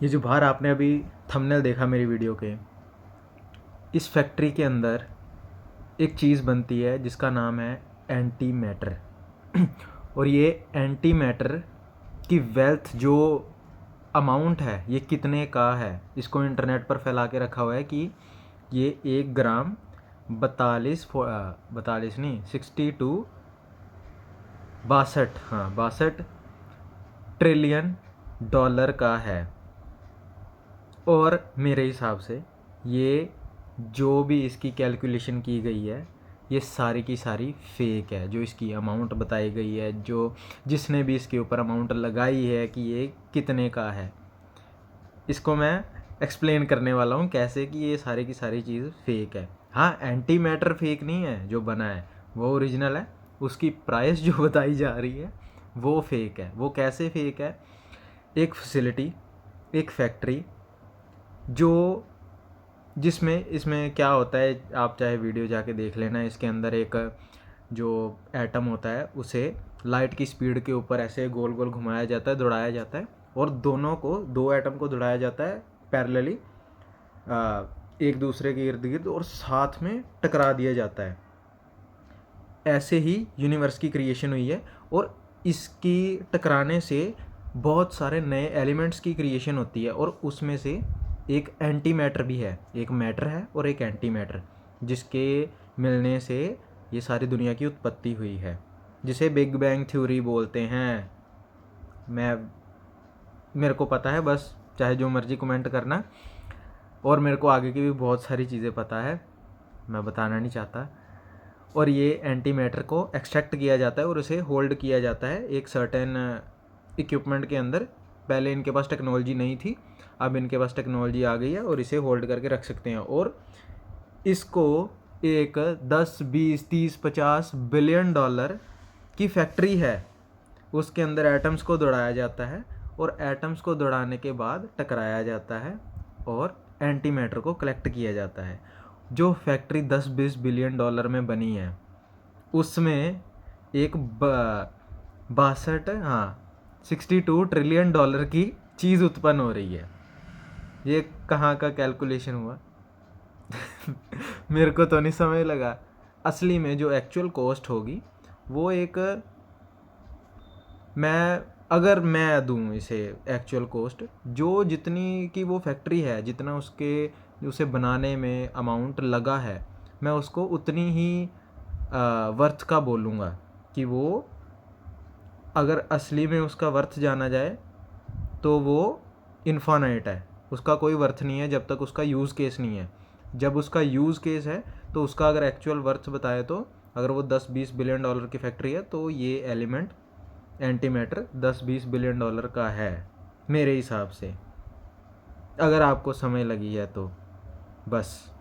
ये जो बाहर आपने अभी थंबनेल देखा मेरी वीडियो के, इस फैक्ट्री के अंदर एक चीज़ बनती है जिसका नाम है एंटी मैटर। और ये एंटी मैटर की वेल्थ जो अमाउंट है ये कितने का है, इसको इंटरनेट पर फैला के रखा हुआ है कि ये 1 ग्राम 42 नहीं 62 ट्रिलियन डॉलर का है। और मेरे हिसाब से ये जो भी इसकी कैलकुलेशन की गई है ये सारी की सारी फेक है। जो इसकी अमाउंट बताई गई है, जो जिसने भी इसके ऊपर अमाउंट लगाई है कि ये कितने का है, इसको मैं एक्सप्लेन करने वाला हूँ कैसे कि ये सारी की सारी चीज़ फेक है। हाँ, एंटी मैटर फेक नहीं है, जो बना है वो ओरिजिनल है। उसकी प्राइस जो बताई जा रही है वो फेक है। वो कैसे फेक है? एक फैसिलिटी, एक फैक्ट्री जो जिसमें इसमें क्या होता है, आप चाहे वीडियो जाके देख लेना। इसके अंदर एक जो एटम होता है उसे लाइट की स्पीड के ऊपर ऐसे गोल गोल घुमाया जाता है, दौड़ाया जाता है, और दो एटम को दौड़ाया जाता है पैरेलली एक दूसरे के इर्द गिर्द, और साथ में टकरा दिया जाता है। ऐसे ही यूनिवर्स की क्रिएशन हुई है, और इसकी टकराने से बहुत सारे नए एलिमेंट्स की क्रिएशन होती है, और उसमें से एक एंटी मैटर भी है। एक मैटर है और एक एंटी मैटर, जिसके मिलने से ये सारी दुनिया की उत्पत्ति हुई है, जिसे बिग बैंग थ्योरी बोलते हैं। मेरे को पता है, बस चाहे जो मर्जी कमेंट करना। और मेरे को आगे की भी बहुत सारी चीज़ें पता है, मैं बताना नहीं चाहता। और ये एंटी मैटर को एक्सट्रैक्ट किया जाता है और उसे होल्ड किया जाता है एक सर्टेन इक्विपमेंट के अंदर। पहले इनके पास टेक्नोलॉजी नहीं थी, अब इनके पास टेक्नोलॉजी आ गई है और इसे होल्ड करके रख सकते हैं। और इसको एक 10 20 30 50 बिलियन डॉलर की फैक्ट्री है। उसके अंदर एटम्स को दौड़ाया जाता है, और एटम्स को दौड़ाने के बाद टकराया जाता है और एंटी मैटर को कलेक्ट किया जाता है। जो फैक्ट्री 10-20 बिलियन डॉलर में बनी है उसमें एक 62 ट्रिलियन डॉलर की चीज़ उत्पन्न हो रही है। ये कहाँ का कैलकुलेशन हुआ? मेरे को तो नहीं समझ लगा। असली में जो एक्चुअल कॉस्ट होगी वो एक, अगर मैं दूं इसे एक्चुअल कॉस्ट, जो जितनी की वो फैक्ट्री है, जितना उसे बनाने में अमाउंट लगा है, मैं उसको उतनी ही वर्थ का बोलूँगा। कि वो अगर असली में उसका वर्थ जाना जाए तो वो इन्फानाइट है, उसका कोई वर्थ नहीं है जब तक उसका यूज़ केस नहीं है। जब उसका यूज़ केस है तो उसका अगर एक्चुअल वर्थ बताए, तो अगर वो 10-20 बिलियन डॉलर की फैक्ट्री है तो ये element anti matter 10-20 billion dollar का है मेरे हिसाब से। अगर आपको समय लगी है तो बस।